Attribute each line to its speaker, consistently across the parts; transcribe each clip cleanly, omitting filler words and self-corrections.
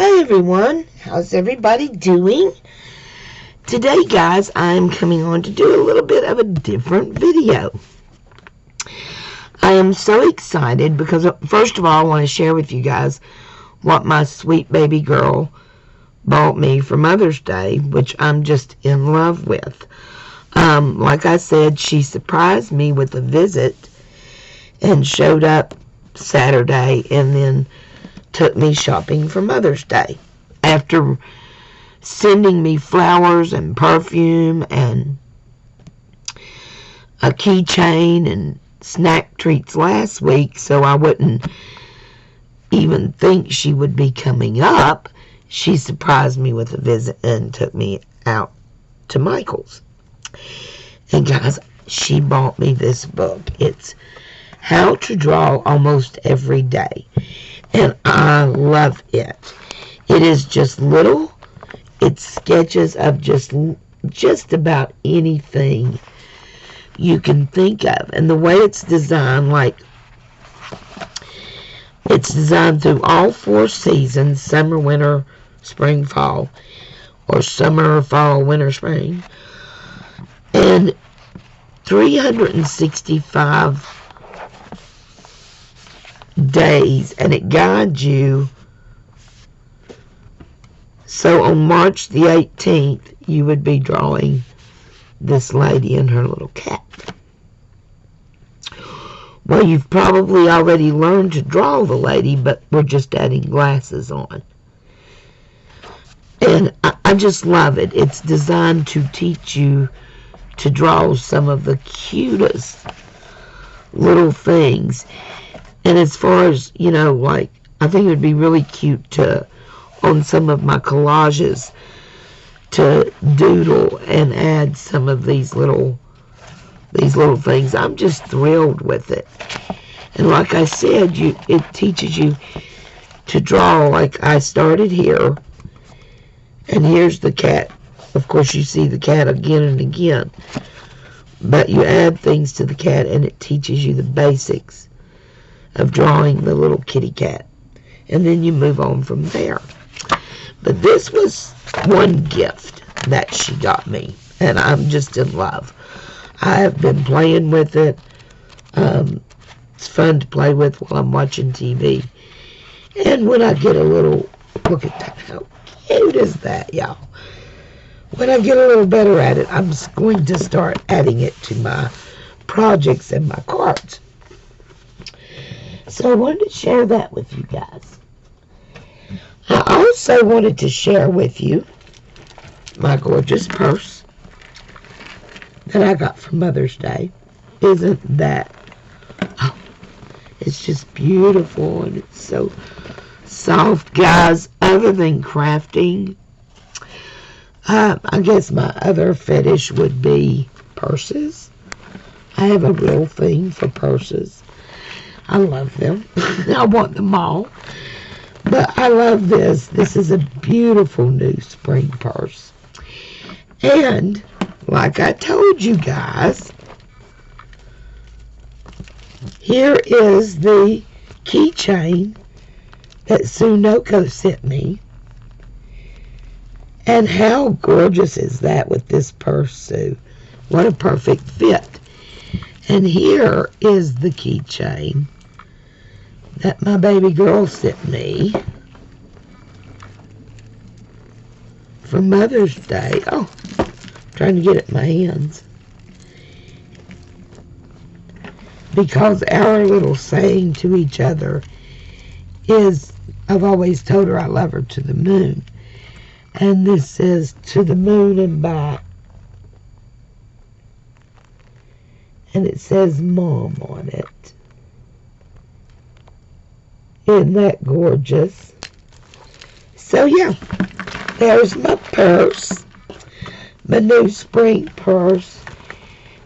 Speaker 1: Hey everyone, how's everybody doing? Today, guys, I'm coming on to do a little bit of a different video. I am so excited because, first of all, I want to share with you guys what my sweet baby girl bought me for Mother's Day, which I'm just in love with. Like I said, she surprised me with a visit and showed up Saturday and then took me shopping for Mother's Day. After sending me flowers and perfume and a keychain and snack treats last week, so I wouldn't even think she would be coming up, she surprised me with a visit and took me out to Michael's. And guys, she bought me this book. It's How to Draw Almost Every Day. And I love it. It is just little. It's sketches of just about anything you can think of. And the way it's designed, like, it's designed through all 4 seasons: summer, winter, spring, fall, or summer, fall, winter, spring. And 365 days, and it guides you. So on March the 18th, you would be drawing this lady and her little cat. Well, you've probably already learned to draw the lady, but we're just adding glasses on. And I just love it. It's designed to teach you to draw some of the cutest little things. And as far as, like, I think it would be really cute to, on some of my collages, to doodle and add some of these little things. I'm just thrilled with it. And like I said, it teaches you to draw. Like, I started here, and here's the cat. Of course, you see the cat again and again. But you add things to the cat, and it teaches you the basics of drawing the little kitty cat. And then you move on from there. But this was one gift that she got me, and I'm just in love. I have been playing with it. It's fun to play with while I'm watching TV. And when I get a little, look at that, how cute is that, y'all? When I get a little better at it, I'm going to start adding it to my projects and my cards. So I wanted to share that with you guys. I also wanted to share with you my gorgeous purse that I got for Mother's Day. Isn't that, it's just beautiful, and it's so soft, guys. Other than crafting, I guess my other fetish would be purses. I have a real thing for purses. I love them. I want them all. But I love this. This is a beautiful new spring purse. And like I told you guys, here is the keychain that Sunoco sent me. And how gorgeous is that with this purse, Sue? What a perfect fit. And here is the keychain that my baby girl sent me for Mother's Day. Oh, I'm trying to get it in my hands. Because our little saying to each other is, I've always told her I love her to the moon. And this says, to the moon and back. And it says Mom on it. Isn't that gorgeous? So yeah, there's my purse, my new spring purse,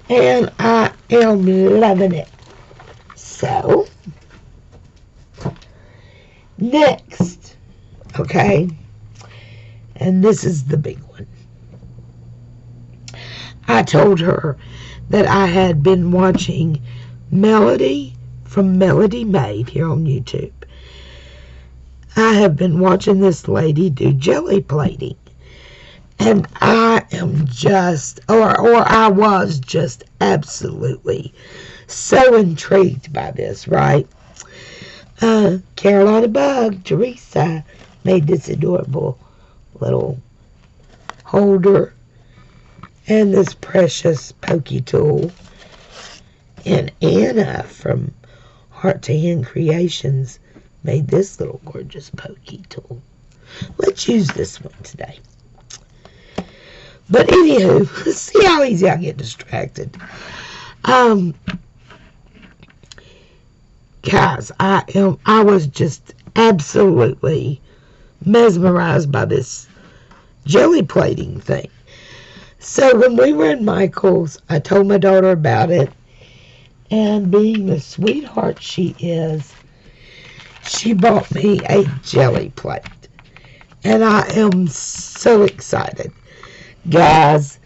Speaker 1: and I am loving it. So, next, okay, and this is the big one. I told her that I had been watching Melody from Melody Made here on YouTube. I have been watching this lady do jelly plating. And I am just, or I was just absolutely so intrigued by this, right? Carolina Bug, Teresa, made this adorable little holder and this precious pokey tool. And Anna from Heart to Hand Creations made this little gorgeous pokey tool. Let's use this one today. But anywho, see how easy I get distracted. Guys, I was just absolutely mesmerized by this jelly plating thing. So when we were in Michael's, I told my daughter about it, and being the sweetheart she is, she bought me a jelly plate. And I am so excited. Guys,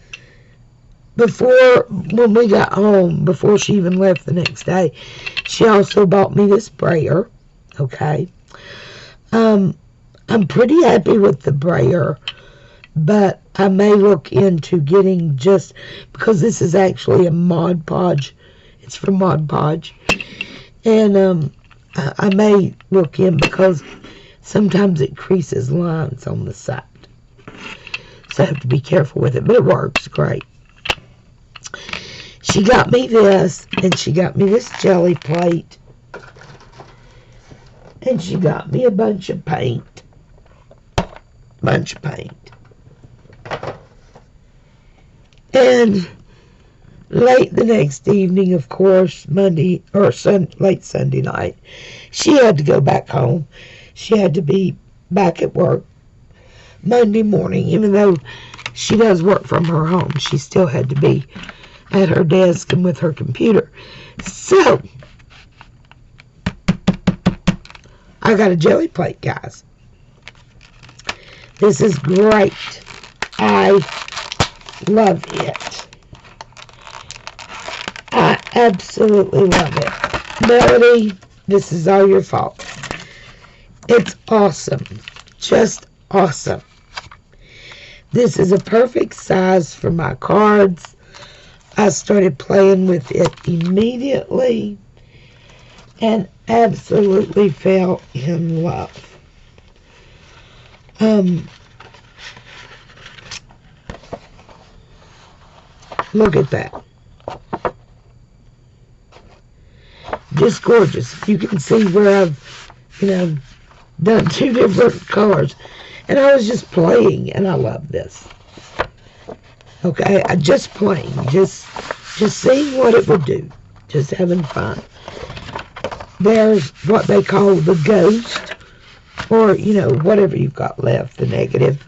Speaker 1: when we got home, before she even left the next day, she also bought me this brayer, okay? I'm pretty happy with the brayer, but I may look into getting just, because this is actually a Mod Podge, it's from Mod Podge, and I may look in because sometimes it creases lines on the side. So I have to be careful with it, but it works great. She got me this, and she got me this jelly plate, and she got me a bunch of paint. And late the next evening, of course, late Sunday night, she had to go back home. She had to be back at work Monday morning. Even though she does work from her home, she still had to be at her desk and with her computer. So I got a jelly plate, guys. This is great. I love it. I absolutely love it. Melody, this is all your fault. It's awesome. Just awesome. This is a perfect size for my cards. I started playing with it immediately and absolutely fell in love. Look at that. Just gorgeous. You can see where I've, done two different colors. And I was just playing, and I love this. Okay, I just playing, just seeing what it would do, just having fun. There's what they call the ghost, or whatever you've got left, the negative.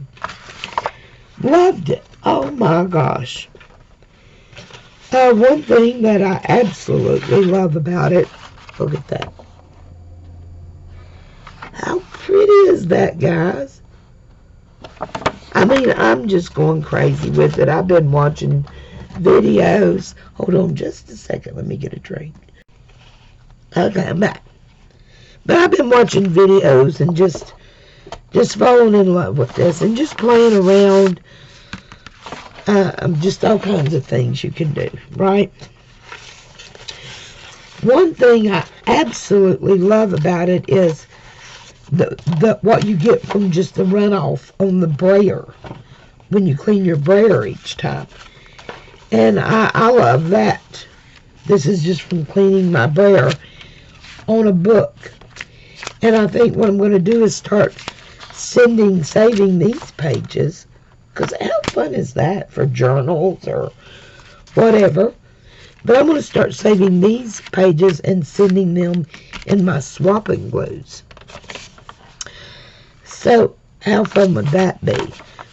Speaker 1: Loved it. Oh my gosh. One thing that I absolutely love about it, look at that. How pretty is that, guys? I mean, I'm just going crazy with it. I've been watching videos. Hold on just a second. Let me get a drink. Okay, I'm back. But I've been watching videos and just falling in love with this and just playing around. Just all kinds of things you can do, right? One thing I absolutely love about it is what you get from just the runoff on the brayer when you clean your brayer each time. And I love that. This is just from cleaning my brayer on a book. And I think what I'm going to do is start saving these pages. Because how fun is that for journals or whatever? But I'm going to start saving these pages and sending them in my swapping glues. So how fun would that be?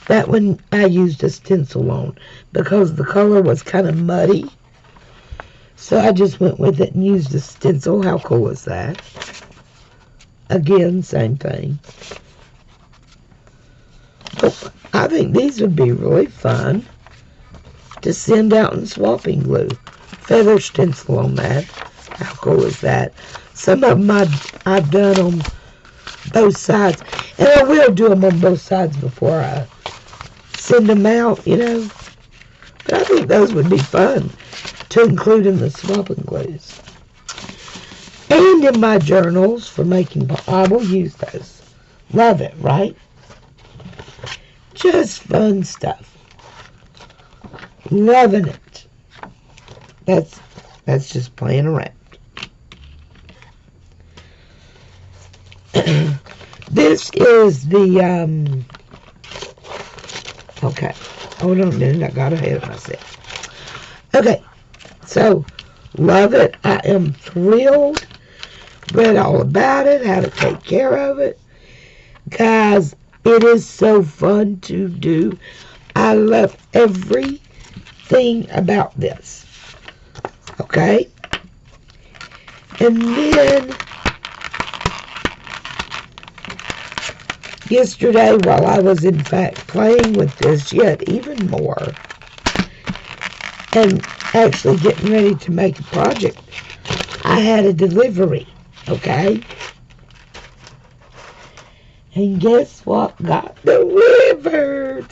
Speaker 1: That one I used a stencil on because the color was kind of muddy. So I just went with it and used a stencil. How cool is that? Again, same thing. Oh, I think these would be really fun to send out in swapping glue. Feather stencil on that. How cool is that? Some of them I've done on both sides. And I will do them on both sides before I send them out, you know. But I think those would be fun to include in the swapping glues. And in my journals for making, I will use those. Love it, right? Just fun stuff. Loving it. That's just playing around. This is the, okay. Hold on a minute, I got ahead of myself. Okay, so, love it. I am thrilled. Read all about it, how to take care of it. Guys, it is so fun to do. I love everything about this. Okay? And then, yesterday, while I was in fact playing with this yet even more, and actually getting ready to make a project, I had a delivery, okay? And guess what got delivered?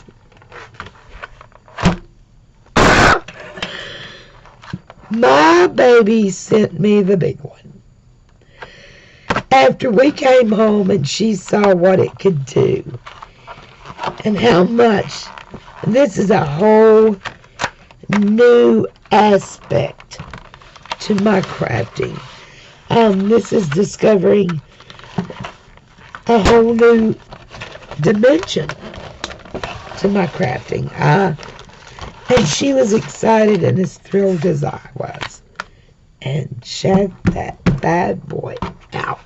Speaker 1: My baby sent me the big one. After we came home and she saw what it could do and how much, this is a whole new aspect to my crafting. This is discovering a whole new dimension to my crafting. And she was excited and as thrilled as I was. And check that bad boy out.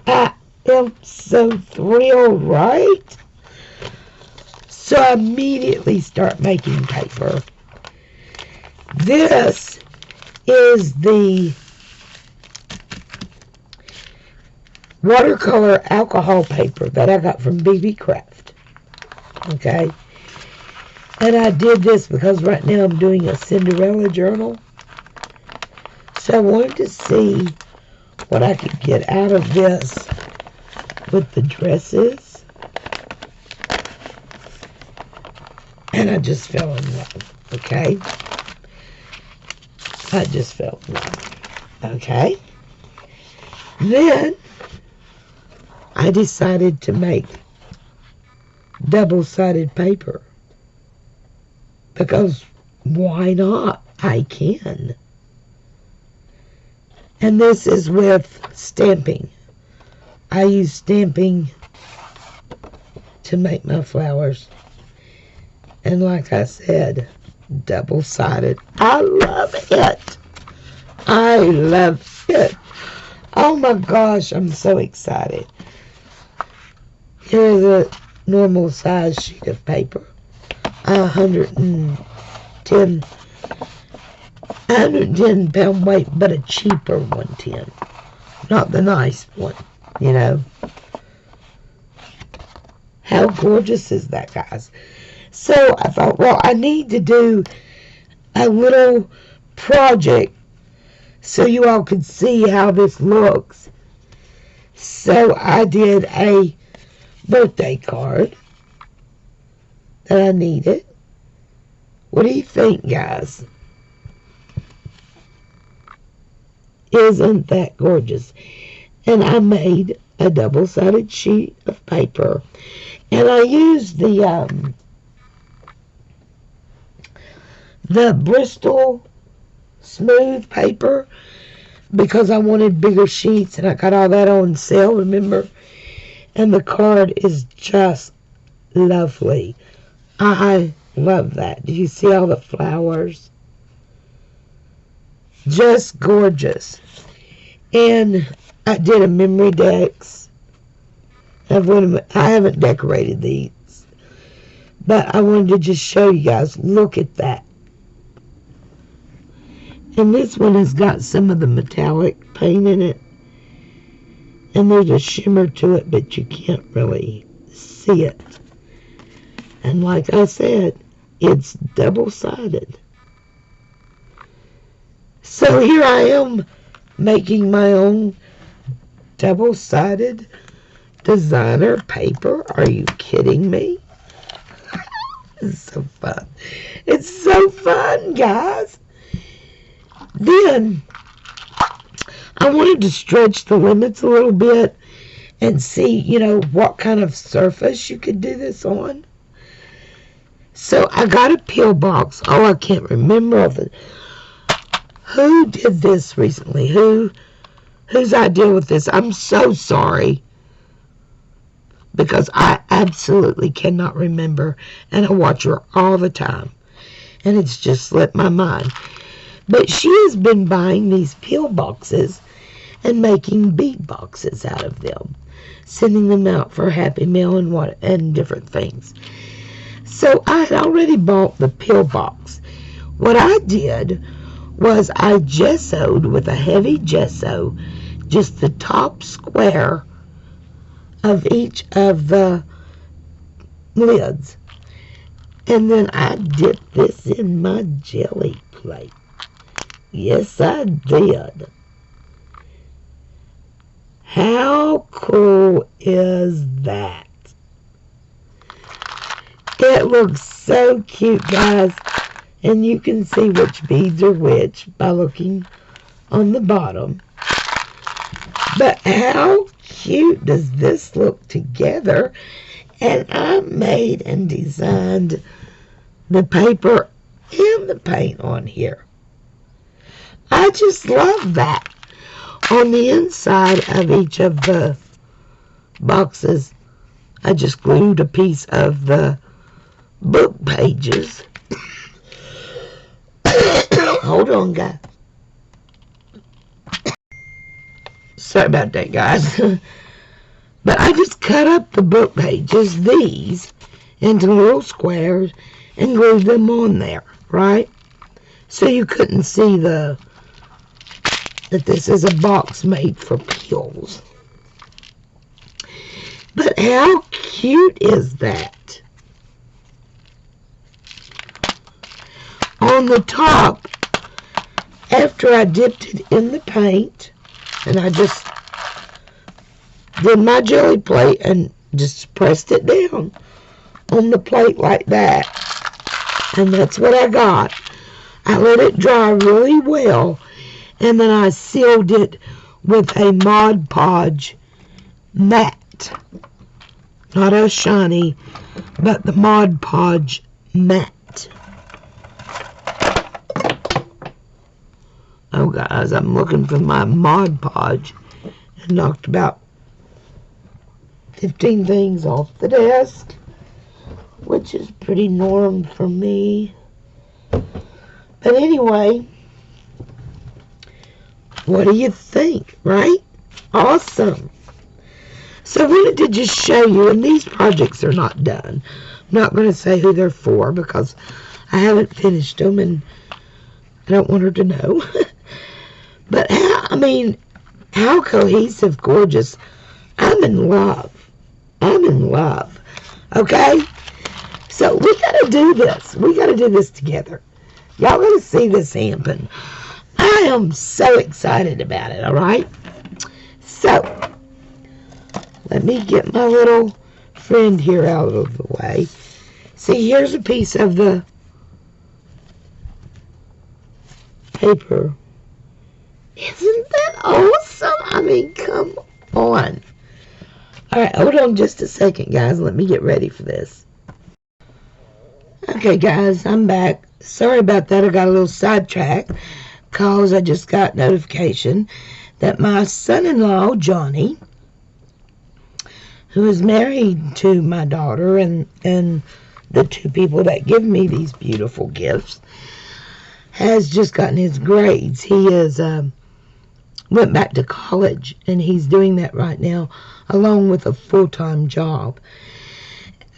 Speaker 1: I am so thrilled, right? So I immediately start making paper. This is the watercolor alcohol paper that I got from BB Craft. Okay? And I did this because right now I'm doing a Cinderella journal. So I wanted to see what I could get out of this with the dresses. And I just fell in love. Okay? I just fell in love. Okay? Then I decided to make double-sided paper. Because why not? I can. And this is with stamping. I use stamping to make my flowers. And like I said, double-sided. I love it. I love it. Oh my gosh, I'm so excited. Here's a normal size sheet of paper. 110 pound weight, but a cheaper 110. Not the nice one, you know. How gorgeous is that, guys? So I thought, well, I need to do a little project so you all could see how this looks. So I did a birthday card that I needed. What do you think, guys? Isn't that gorgeous? And I made a double-sided sheet of paper. And I used the Bristol smooth paper because I wanted bigger sheets, and I got all that on sale, remember? And the card is just lovely. I love that. Do you see all the flowers? Just gorgeous. And I did a memory decks. I haven't decorated these, but I wanted to just show you guys. Look at that. And this one has got some of the metallic paint in it. And there's a shimmer to it, but you can't really see it. And like I said, it's double-sided. So here I am making my own double-sided designer paper. Are you kidding me? It's so fun. It's so fun, guys. Then I wanted to stretch the limits a little bit and see, what kind of surface you could do this on. So I got a peel box. Oh, I can't remember who did this recently. Whose idea with this? I'm so sorry, because I absolutely cannot remember, and I watch her all the time, and it's just slipped my mind. But she has been buying these peel boxes and making bead boxes out of them, sending them out for Happy Meal and different things. So I had already bought the peel box. What I did was I gessoed with a heavy gesso just the top square of each of the lids. And then I dipped this in my jelly plate. Yes, I did. How cool is that? It looks so cute, guys. And you can see which beads are which by looking on the bottom. But how cute does this look together? And I made and designed the paper and the paint on here. I just love that. On the inside of each of the boxes, I just glued a piece of the book pages. Hold on, guys. Sorry about that, guys. But I just cut up the book pages, these, into little squares and glued them on there, right? So you couldn't see that this is a box made for peels. But how cute is that? On the top, after I dipped it in the paint, and I just did my jelly plate and just pressed it down on the plate like that. And that's what I got. I let it dry really well, and then I sealed it with a Mod Podge matte. Not a shiny, but the Mod Podge matte. Oh, guys, I'm looking for my Mod Podge and knocked about 15 things off the desk, which is pretty norm for me. But anyway, what do you think, right? Awesome. So I wanted to just show you, and these projects are not done. I'm not going to say who they're for because I haven't finished them and I don't want her to know. But how cohesive, gorgeous. I'm in love. I'm in love. Okay? So we got to do this. We got to do this together. Y'all got to see this happen. I am so excited about it, all right? So, let me get my little friend here out of the way. See, here's a piece of the paper. Isn't that awesome? I mean, come on. All right, hold on just a second, guys. Let me get ready for this. Okay, guys, I'm back. Sorry about that. I got a little sidetracked because I just got notification that my son-in-law, Johnny, who is married to my daughter and the two people that give me these beautiful gifts, has just gotten his grades. He is went back to college, and he's doing that right now along with a full-time job.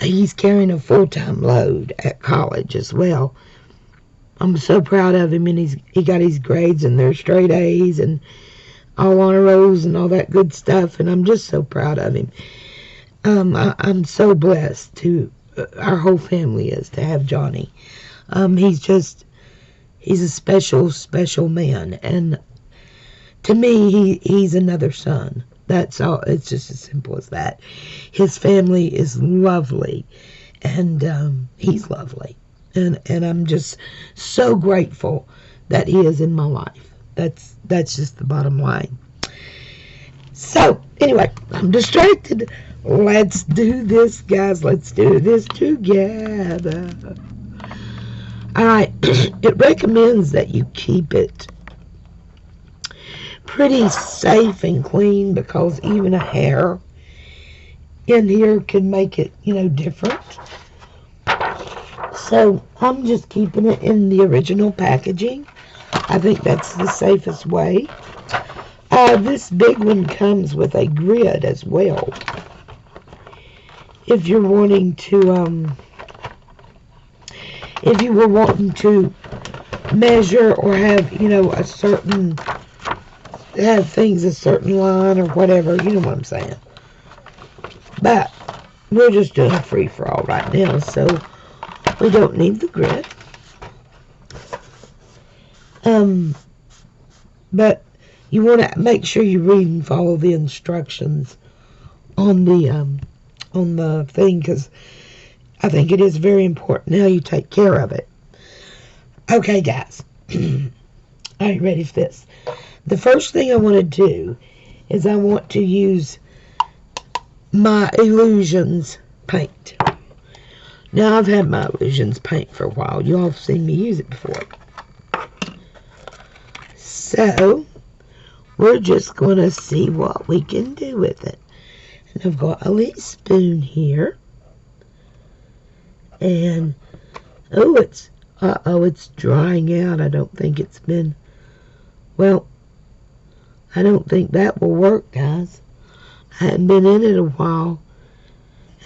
Speaker 1: He's carrying a full-time load at college as well. I'm so proud of him, and he got his grades, and they're straight A's and all honor rolls and all that good stuff, and I'm just so proud of him. I'm so blessed our whole family is to have Johnny. He's a special, special man, and to me, he's another son. That's all. It's just as simple as that. His family is lovely, and he's lovely, and I'm just so grateful that he is in my life. That's just the bottom line. So anyway, I'm distracted. Let's do this, guys. Let's do this together. All right. It recommends that you keep it pretty safe and clean because even a hair in here can make it, different. So I'm just keeping it in the original packaging. I think that's the safest way. This big one comes with a grid as well. If you're wanting to, if you were wanting to measure or have, have things a certain line or whatever, you know what I'm saying. But we're just doing a free-for-all right now, so we don't need the grid. But you want to make sure you read and follow the instructions on the thing, because I think it is very important how you take care of it. Okay, guys. Are you ready for this? The first thing I want to do is I want to use my Illusions paint. Now, I've had my Illusions paint for a while. You all have seen me use it before. So, we're just going to see what we can do with it. And I've got a little spoon here. And, it's drying out. I don't think it's been, well, I don't think that will work, guys. I hadn't been in it a while,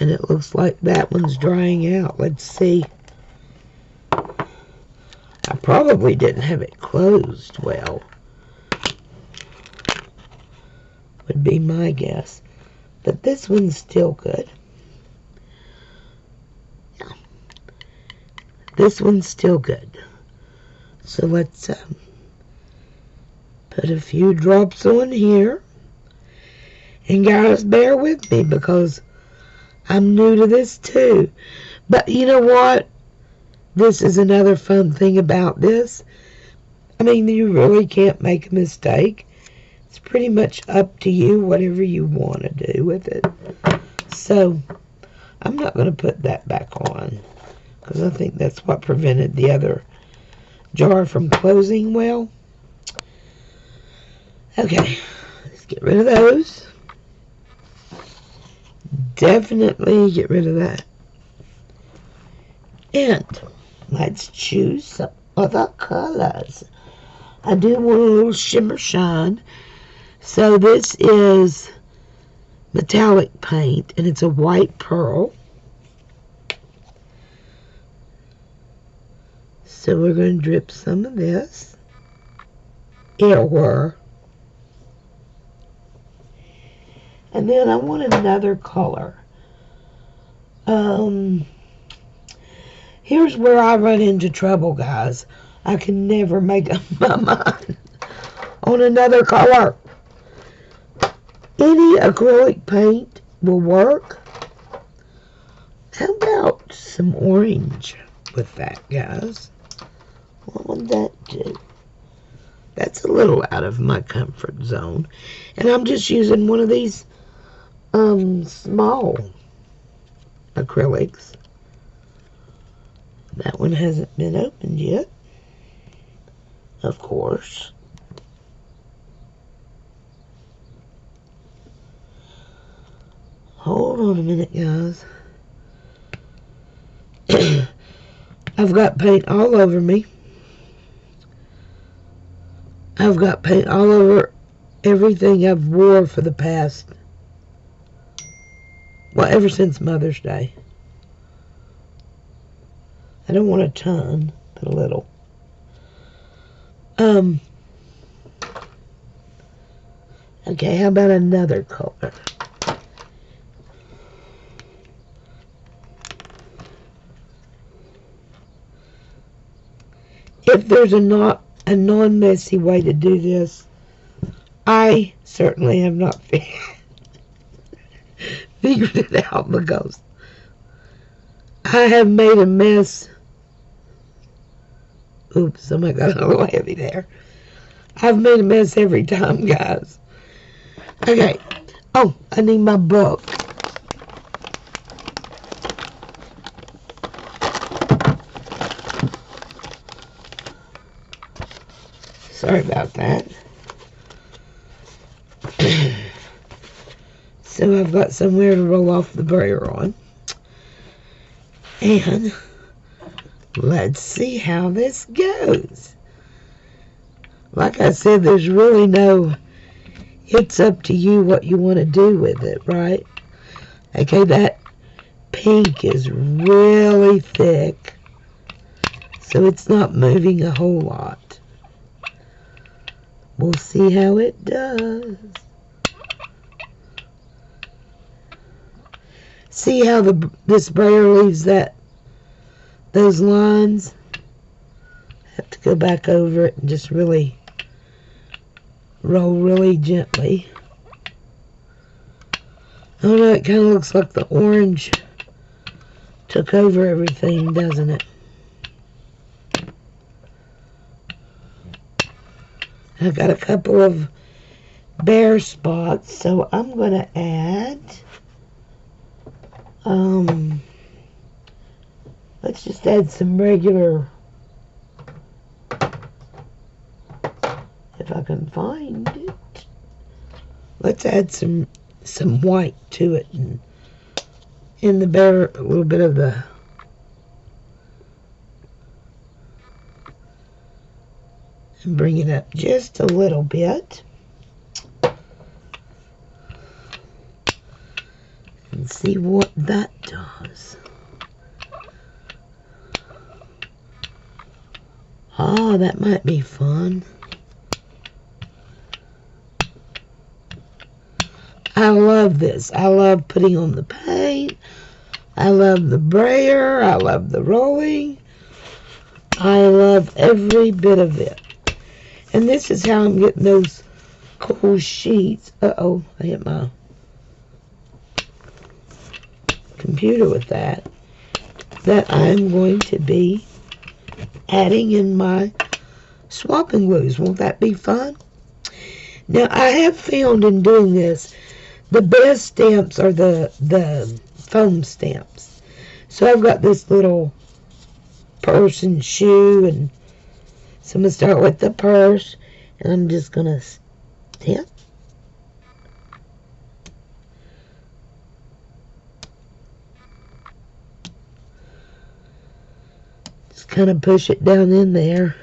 Speaker 1: and it looks like that one's drying out. Let's see. I probably didn't have it closed well, would be my guess. But this one's still good. Yeah. This one's still good. So let's put a few drops on here. And guys, bear with me because I'm new to this too. But you know what? This is another fun thing about this. I mean, you really can't make a mistake. It's pretty much up to you, whatever you want to do with it. So, I'm not going to put that back on because I think that's what prevented the other jar from closing well. Okay, let's get rid of those. Definitely get rid of that. And let's choose some other colors. I do want a little shimmer shine. So this is metallic paint, and it's a white pearl. So we're going to drip some of this. And then I want another color. Here's where I run into trouble, guys. I can never make up my mind on another color. Any acrylic paint will work. How about some orange with that, guys? What would that do? That's a little out of my comfort zone. And I'm just using one of these small acrylics. That one hasn't been opened yet, of course. Hold on a minute, guys. I've got paint all over me. I've got paint all over everything I've wore for the past, well, ever since Mother's Day. I don't want a ton, but a little. Okay, how about another color? If there's a non-messy way to do this, I certainly have not figured it out because I have made a mess. Oops, somebody got a little heavy there. I've made a mess every time, guys. Okay. Oh, I need my book. Sorry about that. So I've got somewhere to roll off the brayer on. And let's see how this goes. Like I said, there's really no, it's up to you what you want to do with it, right? Okay, that pink is really thick, so it's not moving a whole lot. We'll see how it does. See how this brayer leaves those lines? Have to go back over it and just really roll really gently. Oh no, it kind of looks like the orange took over everything, doesn't it? I got a couple of bare spots, so I'm going to add, let's just add some regular, if I can find it. Let's add some white to it, and in the bare, a little bit of the and bring it up just a little bit. And see what that does. Oh, that might be fun. I love this. I love putting on the paint. I love the brayer. I love the rolling. I love every bit of it. And this is how I'm getting those cool sheets. Uh-oh, I hit my computer with that. That I'm going to be adding in my swapping glues. Won't that be fun? Now, I have found in doing this, the best stamps are the foam stamps. So I've got this little purse and shoe, and so I'm going to start with the purse, and I'm just going to stamp. Just kind of push it down in there.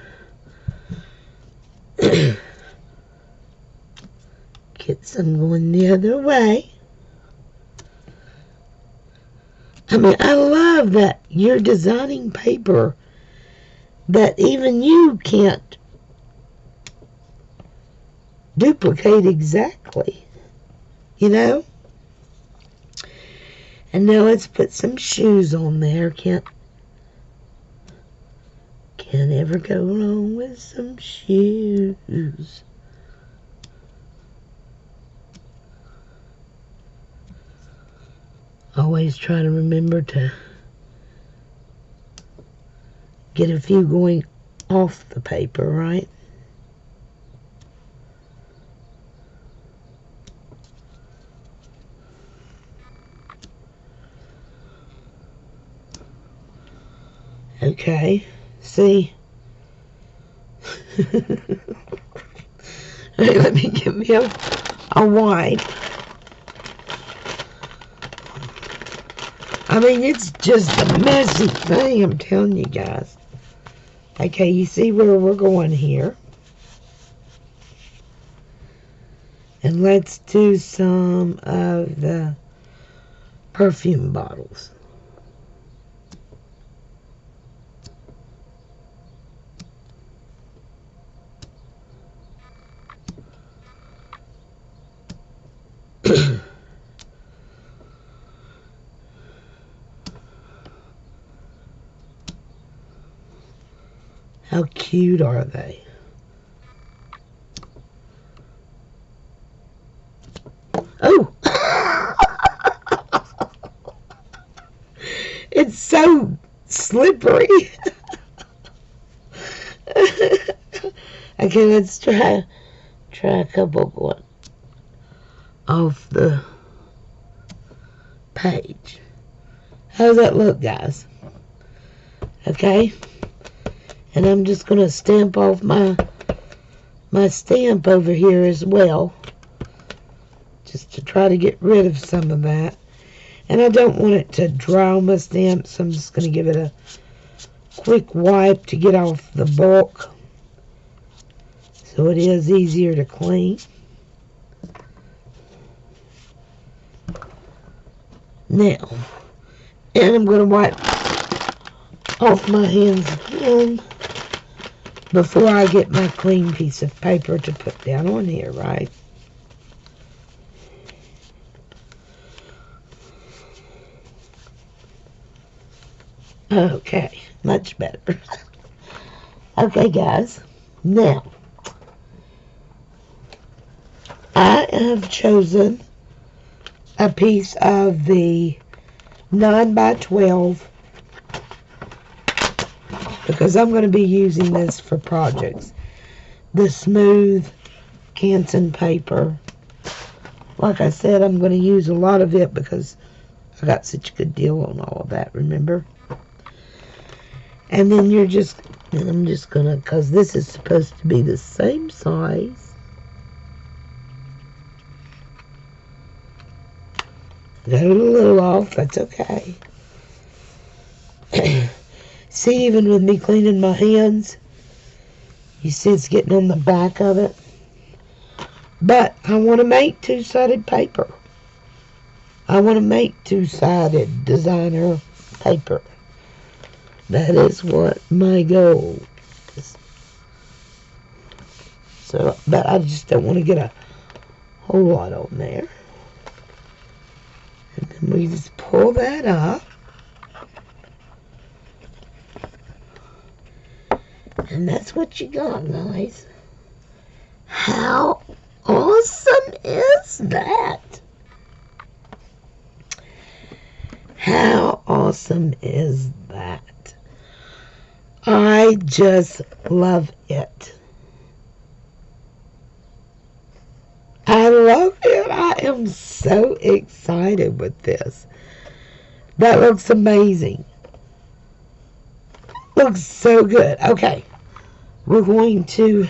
Speaker 1: Get some going the other way. I mean, I love that you're designing paper that even you can't duplicate exactly, you know? And now let's put some shoes on there. Can't ever go wrong with some shoes. Always try to remember to get a few going off the paper, right? Okay, see? Hey, let me give me a wipe. I mean, it's just a messy thing, I'm telling you guys. Okay, you see where we're going here. And let's do some of the perfume bottles. How cute are they? It's so slippery. Okay, let's try a couple going off the page. How does that look, guys? Okay, and I'm just gonna stamp off my stamp over here as well, just to try to get rid of some of that. And I don't want it to dry on my stamp, so I'm just gonna give it a quick wipe to get off the bulk, so it is easier to clean. Now, and I'm going to wipe off my hands again before I get my clean piece of paper to put down on here, right? Okay, much better. Okay, guys, now I have chosen a piece of the 9x12 because I'm going to be using this for projects. The smooth Canson paper. Like I said, I'm going to use a lot of it because I got such a good deal on all of that, remember? And then I'm just going to, because this is supposed to be the same size. Got it a little off, that's okay. See, even with me cleaning my hands, you see it's getting on the back of it. But I want to make two-sided paper. I want to make two-sided designer paper. That is what my goal is. So, but I just don't want to get a whole lot on there. And then we just pull that up. And that's what you got, guys. How awesome is that? How awesome is that? I just love it. I love it. I am so excited with this. That looks amazing. Looks so good. Okay. We're going to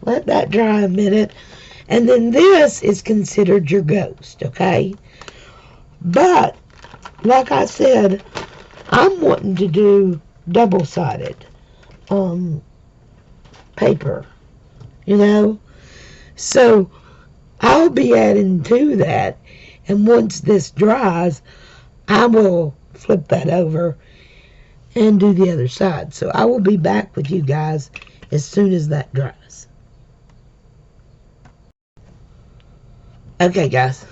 Speaker 1: let that dry a minute. And then this is considered your ghost, okay? But, like I said, I'm wanting to do double-sided paper, you know? So, I'll be adding to that, and once this dries, I will flip that over and do the other side. So, I will be back with you guys as soon as that dries. Okay, guys.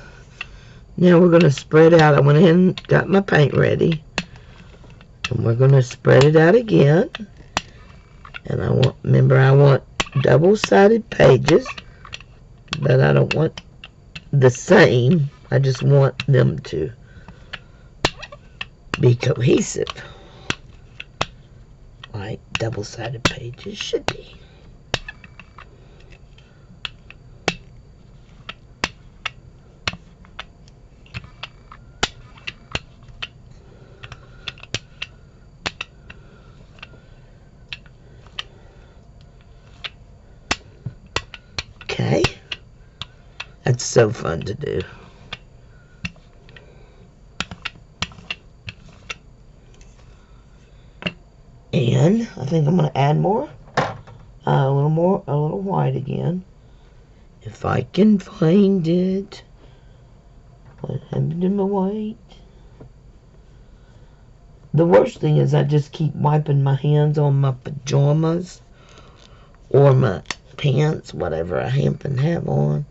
Speaker 1: Now we're going to spread out. I went ahead and got my paint ready. And we're going to spread it out again. And I want double-sided pages. But I don't want the same. I just want them to be cohesive. Like double-sided pages should be. Okay. That's so fun to do. And I think I'm going to add more. A little white again. If I can find it. What happened to my white? The worst thing is I just keep wiping my hands on my pajamas or my pants, whatever I happen to have on.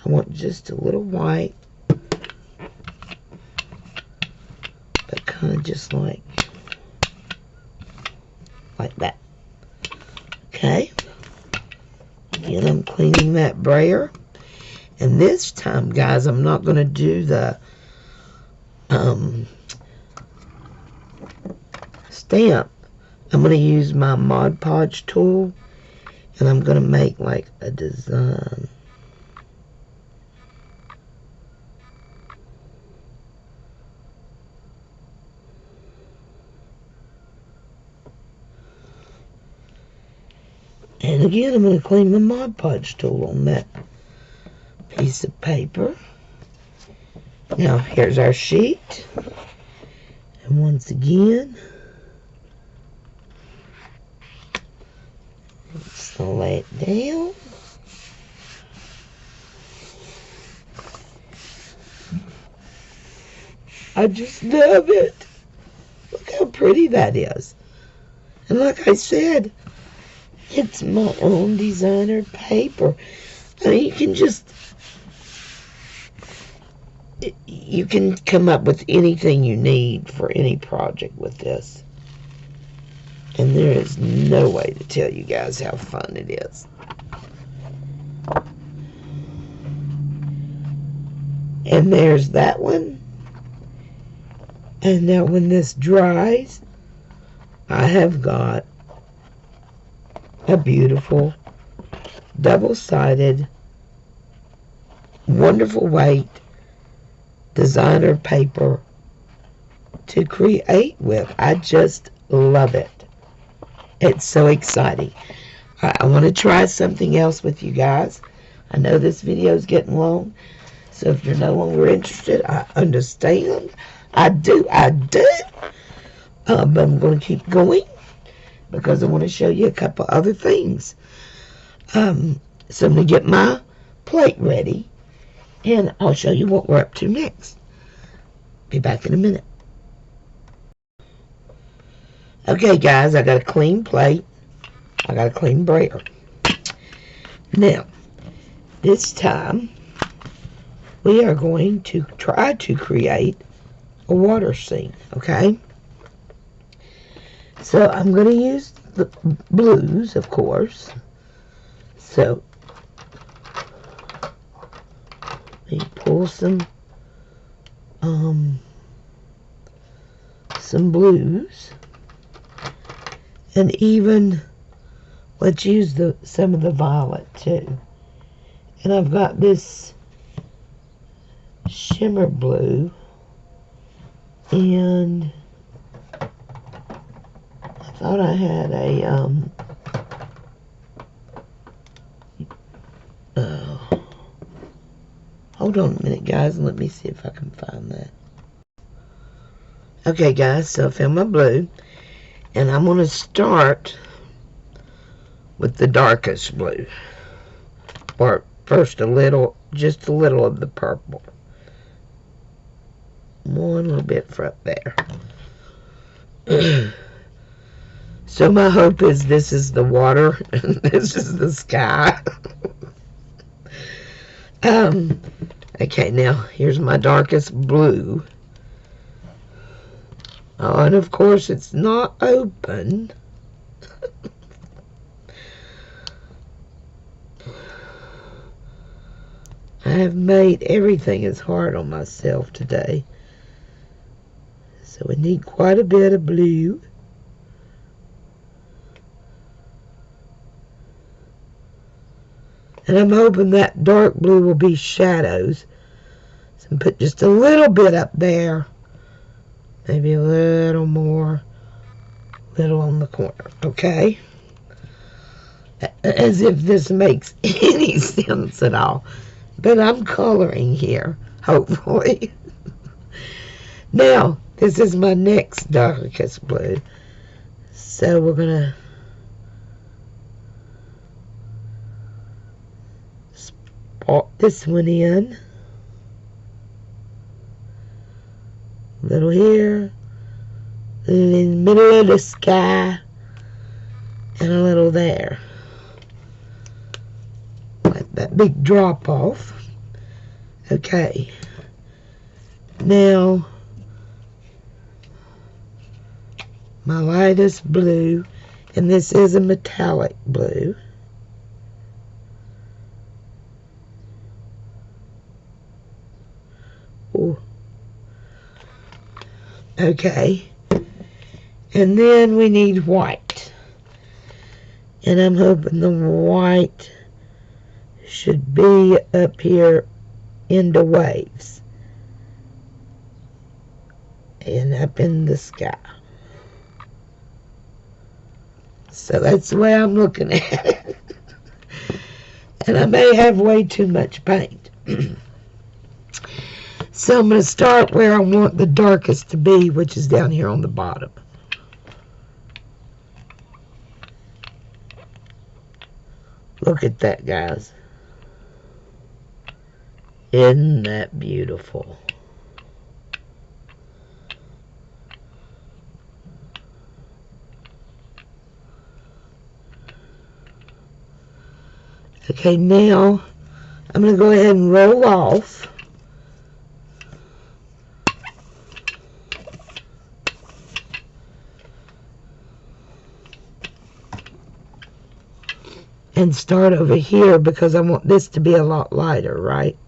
Speaker 1: I want just a little white, but kind of just like that. Okay. Again, I'm cleaning that brayer. And this time, guys, I'm not going to do the stamp, I'm going to use my Mod Podge tool, and I'm going to make like a design. And again, I'm going to clean my Mod Podge tool on that piece of paper. Now, here's our sheet. And once again, let's lay it down. I just love it. Look how pretty that is. And like I said, it's my own designer paper. I mean, you can come up with anything you need for any project with this. And there is no way to tell you guys how fun it is. And there's that one. And now when this dries, I have got a beautiful double-sided, wonderful weight designer paper to create with. I just love it. It's so exciting. I want to try something else with you guys. I know this video is getting long, so if you're no longer interested, I understand. I do. But I'm going to keep going because I want to show you a couple other things. So I'm going to get my plate ready, and I'll show you what we're up to next. Be back in a minute. Okay, guys, I got a clean plate. I got a clean brayer. Now, this time, we are going to try to create a water scene, okay? So, I'm going to use the blues, of course. So, let me pull some blues. And even, let's use some of the violet too. And I've got this shimmer blue. And I thought I had a, hold on a minute, guys, and let me see if I can find that. Okay, guys, so I found my blue. And I'm going to start with the darkest blue. Or first just a little of the purple. One little bit from there. So my hope is this is the water and this is the sky. Okay, now here's my darkest blue. Oh, and of course it's not open. I have made everything as hard on myself today. So we need quite a bit of blue. And I'm hoping that dark blue will be shadows. So I'm put just a little bit up there. Maybe a little more, little on the corner, okay? As if this makes any sense at all. But I'm coloring here, hopefully. Now, this is my next darkest blue. So we're going to spot this one in. A little here, a little in the middle of the sky, and a little there. Like that big drop off. Okay. Now, my lightest blue, and this is a metallic blue. Ooh. Okay, And then we need white. And I'm hoping the white should be up here in the waves. And up in the sky. So that's the way I'm looking at it. And I may have way too much paint. So I'm going to start where I want the darkest to be, which is down here on the bottom. Look at that, guys. Isn't that beautiful? Okay, now I'm going to go ahead and roll off. And start over here because I want this to be a lot lighter, right?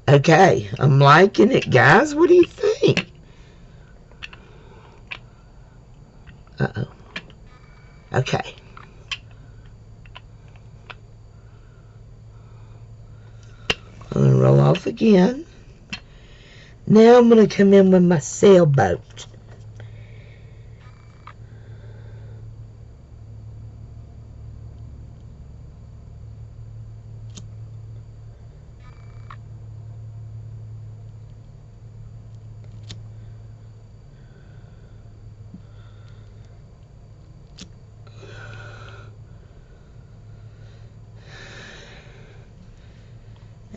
Speaker 1: Okay, I'm liking it, guys. What do you think? Uh-oh. Okay. I'm going to roll off again. Now I'm going to come in with my sailboat.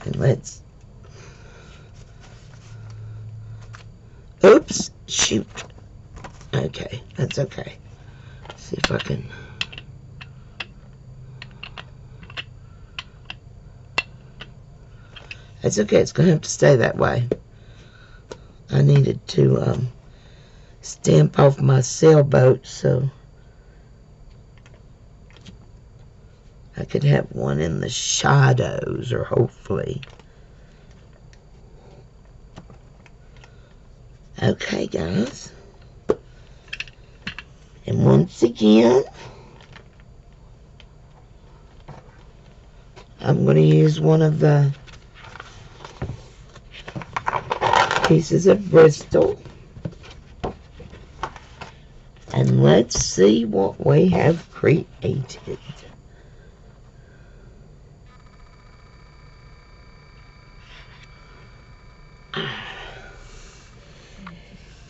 Speaker 1: And let's... Oops, shoot. Okay, that's okay. Let's see if I can... That's okay, it's going to have to stay that way. I needed to stamp off my sailboat so I could have one in the shadows, or hopefully. Okay, guys. And once again, I'm going to use one of the pieces of Bristol. And let's see what we have created.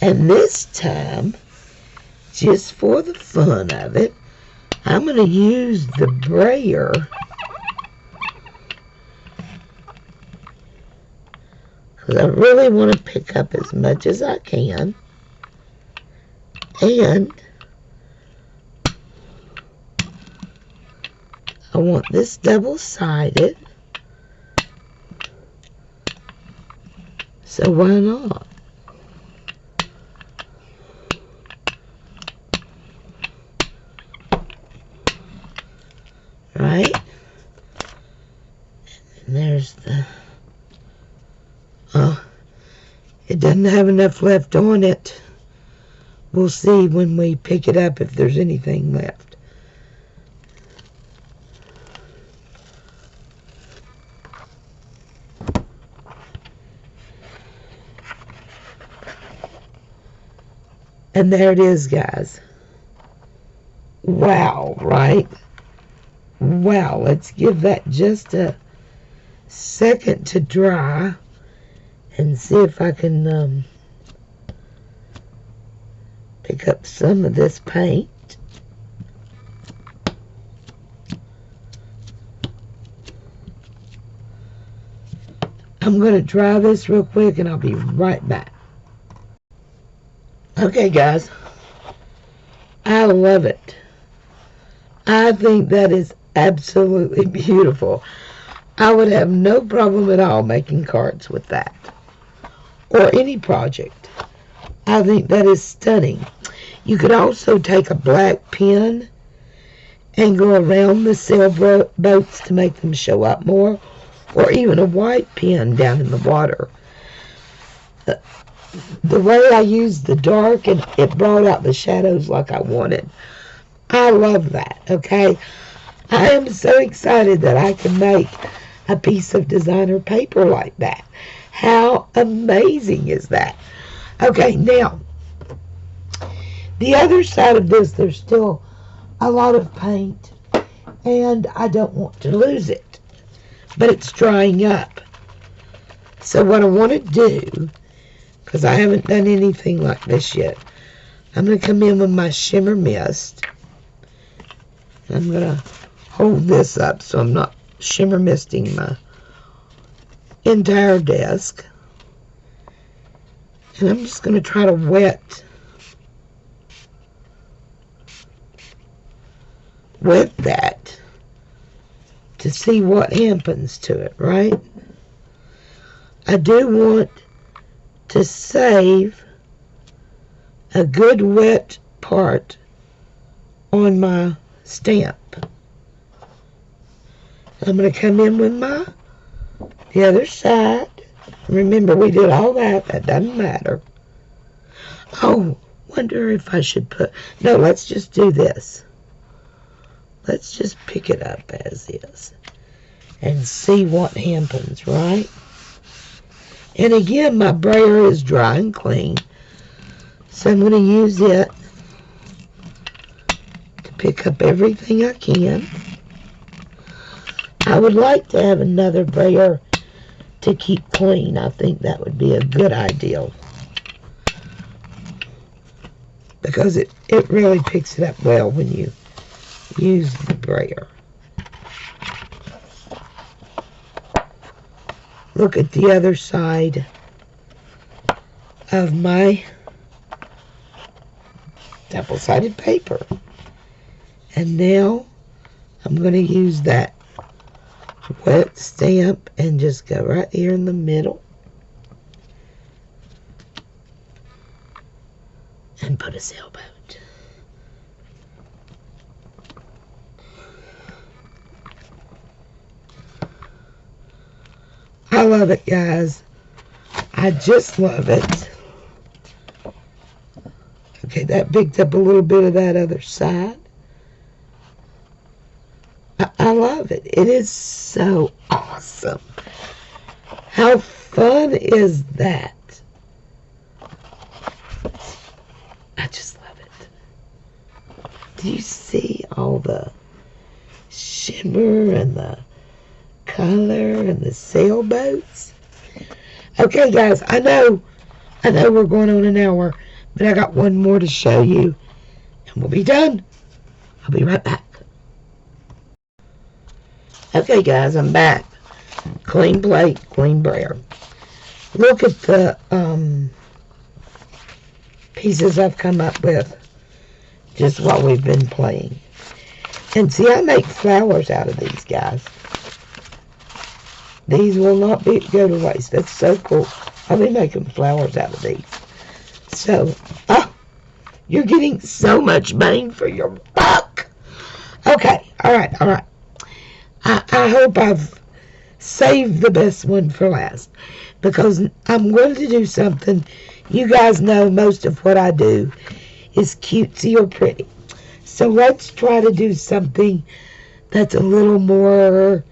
Speaker 1: And this time, just for the fun of it, I'm going to use the brayer because I really want to pick up as much as I can. And I want this double-sided. So why not? Right? And there's the... it doesn't have enough left on it. We'll see when we pick it up if there's anything left. And there it is, guys. Wow, right? Wow, let's give that just a second to dry and see if I can pick up some of this paint. I'm going to dry this real quick and I'll be right back. Okay, guys. I love it. I think that is absolutely beautiful. I would have no problem at all making cards with that. Or any project. I think that is stunning. You could also take a black pen and go around the sailboats to make them show up more, or even a white pen down in the water. The way I used the dark, and it brought out the shadows like I wanted. I love that, okay? I am so excited that I can make a piece of designer paper like that. How amazing is that? Okay, now, the other side of this, there's still a lot of paint, and I don't want to lose it, but it's drying up. So what I want to do, because I haven't done anything like this yet, I'm going to come in with my shimmer mist. I'm going to hold this up so I'm not shimmer misting my entire desk. And I'm just going to try to wet that to see what happens to it, right? I do want to save a good wet part on my stamp. I'm going to come in with the other side. Remember, we did all that. That doesn't matter. Oh, wonder if I should no, let's just do this. Let's just pick it up as is and see what happens, right? And again, my brayer is dry and clean, so I'm going to use it to pick up everything I can. I would like to have another brayer to keep clean. I think that would be a good idea, because it really picks it up well when you use the brayer. Look at the other side of my double-sided paper. And now I'm going to use that wet stamp and just go right here in the middle and put a sailboat. I love it, guys. I just love it. Okay, that picked up a little bit of that other side. I love it. It is so awesome. How fun is that? I just love it. Do you see all the shimmer and the color and the sailboats? Okay, guys, I know we're going on an hour, but I got one more to show you, and we'll be done. I'll be right back. Okay, guys, I'm back. Clean plate, clean brayer. Look at the pieces I've come up with just while we've been playing. And see, I make flowers out of these, guys. These will not go to waste. That's so cool. I'll be making flowers out of these. So, you're getting so much bang for your buck. Okay, all right. I hope I've saved the best one for last, because I'm going to do something. You guys know most of what I do is cutesy or pretty. So let's try to do something that's a little more,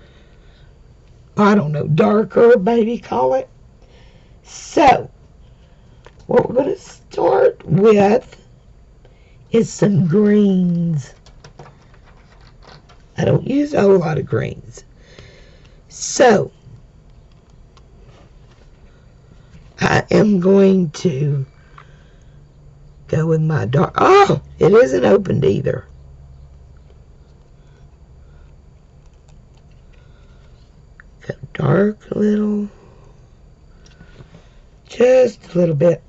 Speaker 1: I don't know, darker, maybe call it. So, what we're going to start with is some greens. I don't use a whole lot of greens. So, I am going to go with my dark. Oh, it isn't opened either. Go dark a little. Just a little bit.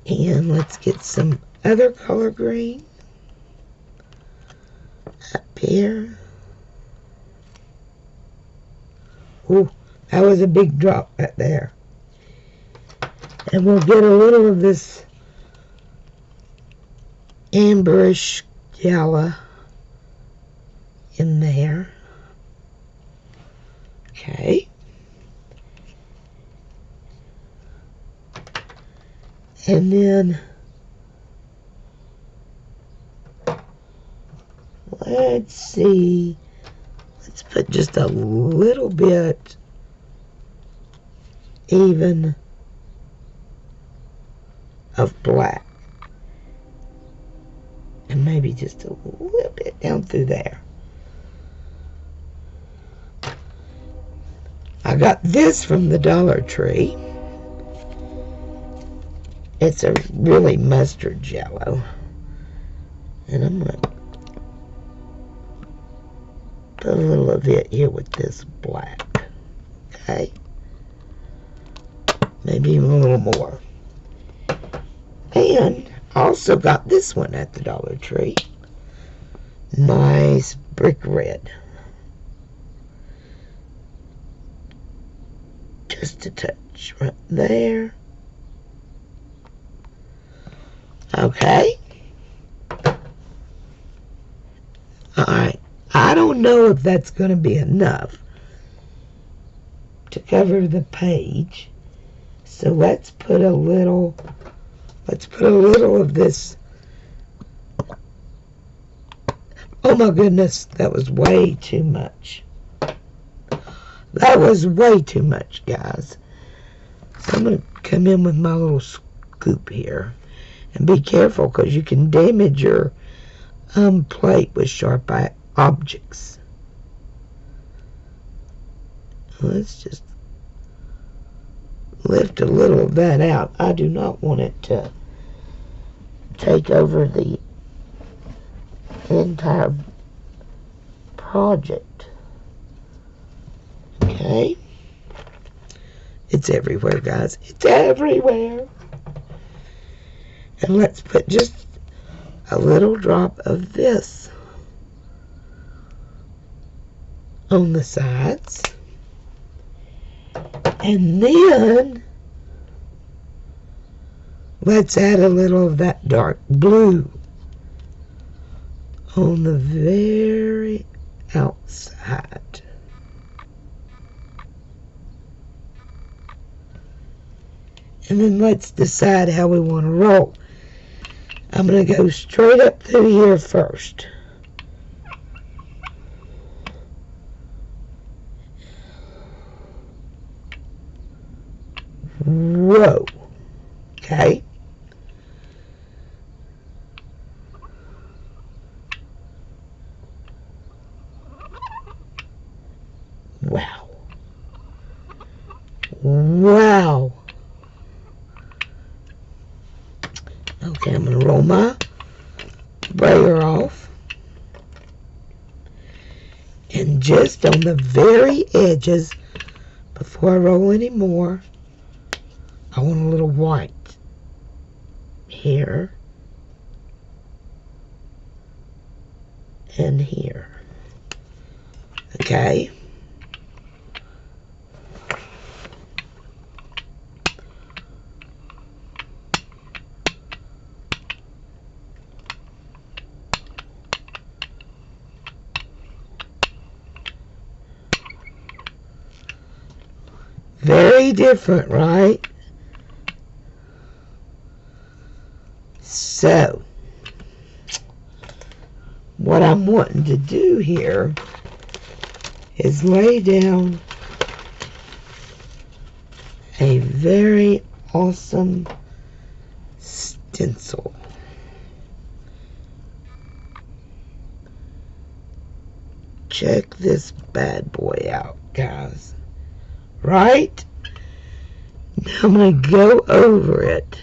Speaker 1: And let's get some other color green up here. Ooh, that was a big drop right there. And we'll get a little of this amberish yellow in there. Okay. And then let's see. Let's put just a little bit even of black. And maybe just a little bit down through there. I got this from the Dollar Tree. It's a really mustard yellow. And I'm going to put a little of it here with this black. Okay? Maybe even a little more. And I also got this one at the Dollar Tree. Nice brick red. Just a touch right there. Okay. Alright. I don't know if that's going to be enough to cover the page. So let's put a little of this. Oh my goodness, that was way too much. That was way too much, guys. So I'm going to come in with my little scoop here. And be careful, because you can damage your plate with sharp objects. Let's just lift a little of that out. I do not want it to take over the entire project. Okay. It's everywhere, guys. It's everywhere. And let's put just a little drop of this on the sides. And then let's add a little of that dark blue on the very outside. And then let's decide how we want to roll. I'm going to go straight up through here first. Whoa. Okay. Wow. Wow. Okay, I'm going to roll my brayer off. And just on the very edges, before I roll any more, I want a little white here and here. Okay. Very different, right? So, what I'm wanting to do here is lay down a very awesome stencil. Check this bad boy out, guys. Right? Now I'm going to go over it.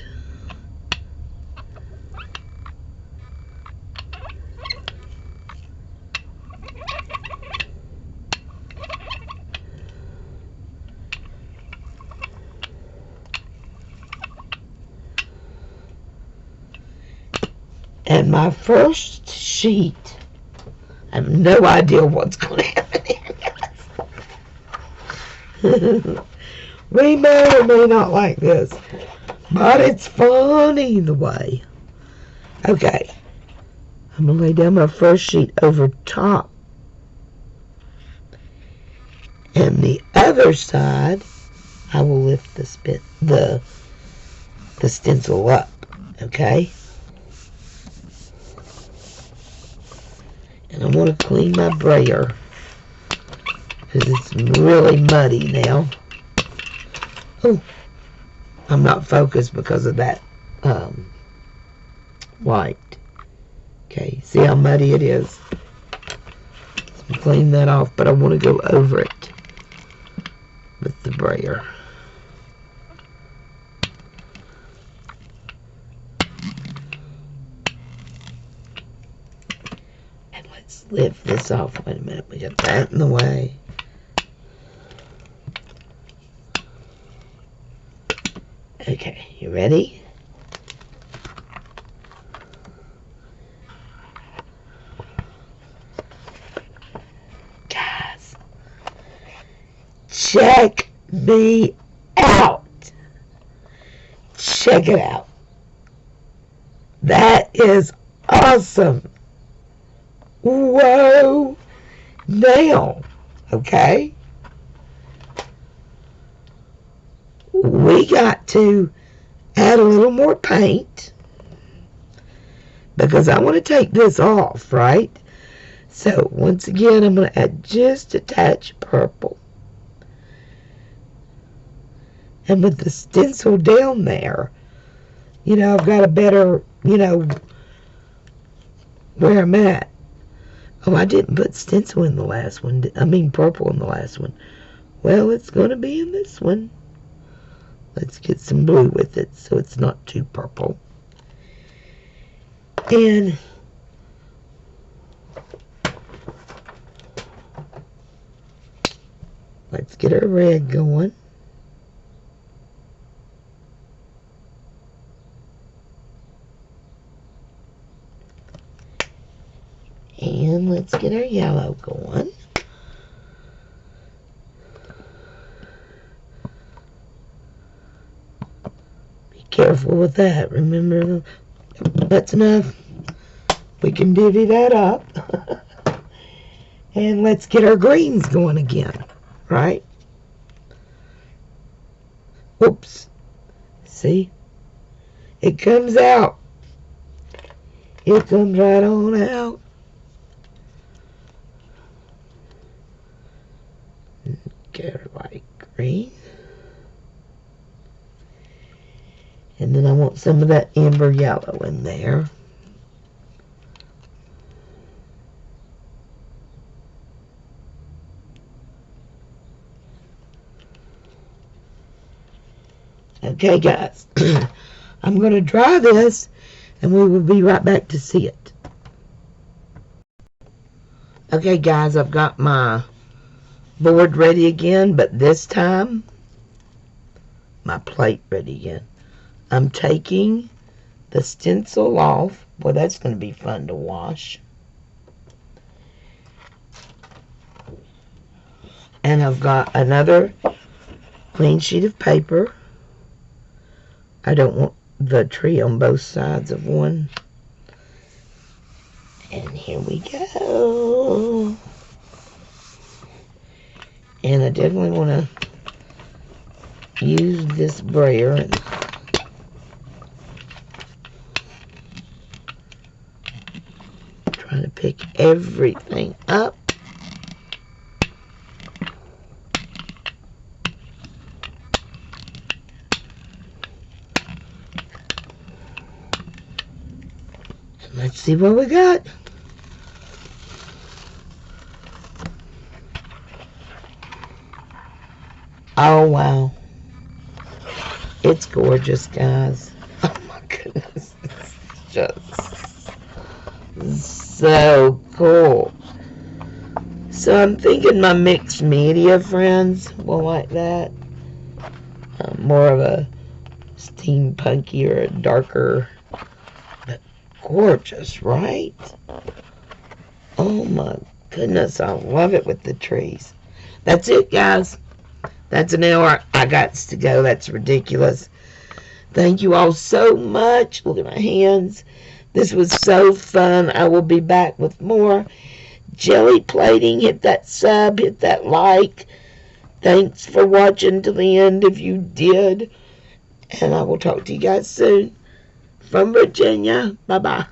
Speaker 1: And my first sheet, I have no idea what's going to happen here. We may or may not like this, but it's fun either way. Okay, I'm going to lay down my first sheet over top. And the other side, I will lift the stencil up, okay? And I want to clean my brayer because it's really muddy now. Oh, I'm not focused because of that light. Okay, see how muddy it is? So clean that off, but I want to go over it with the brayer. And let's lift this off. Wait a minute, we got that in the way. Okay, you ready? Guys, check me out. Check it out. That is awesome. Whoa. Now, okay? We got to add a little more paint because I want to take this off, right? So once again, I'm going to add just a touch purple. And with the stencil down there, you know, I've got a better, you know, where I'm at. Oh, I didn't put stencil in the last one. I mean purple in the last one. Well, it's going to be in this one. Let's get some blue with it so it's not too purple. And let's get our red going. And let's get our yellow going. Careful with that. Remember, that's enough. We can divvy that up. And let's get our greens going again, right? Oops. See? It comes out. It comes right on out. Get our light green. And then I want some of that amber yellow in there. Okay, guys. I'm going to dry this, and we will be right back to see it. Okay, guys, I've got my board ready again, but this time, my plate ready again. I'm taking the stencil off. Boy, that's going to be fun to wash. And I've got another clean sheet of paper. I don't want the tree on both sides of one. And here we go. And I definitely want to use this brayer and trying to pick everything up. Let's see what we got. Oh, wow. It's gorgeous, guys. Oh, my goodness. It's just so cool. So I'm thinking my mixed media friends will like that. More of a steampunky or a darker, but gorgeous, right? Oh, my goodness. I love it with the trees. That's it, guys. That's an hour. I got to go. That's ridiculous. Thank you all so much. Look at my hands. This was so fun. I will be back with more jelly plating. Hit that sub. Hit that like. Thanks for watching to the end if you did. And I will talk to you guys soon. From Virginia. Bye-bye.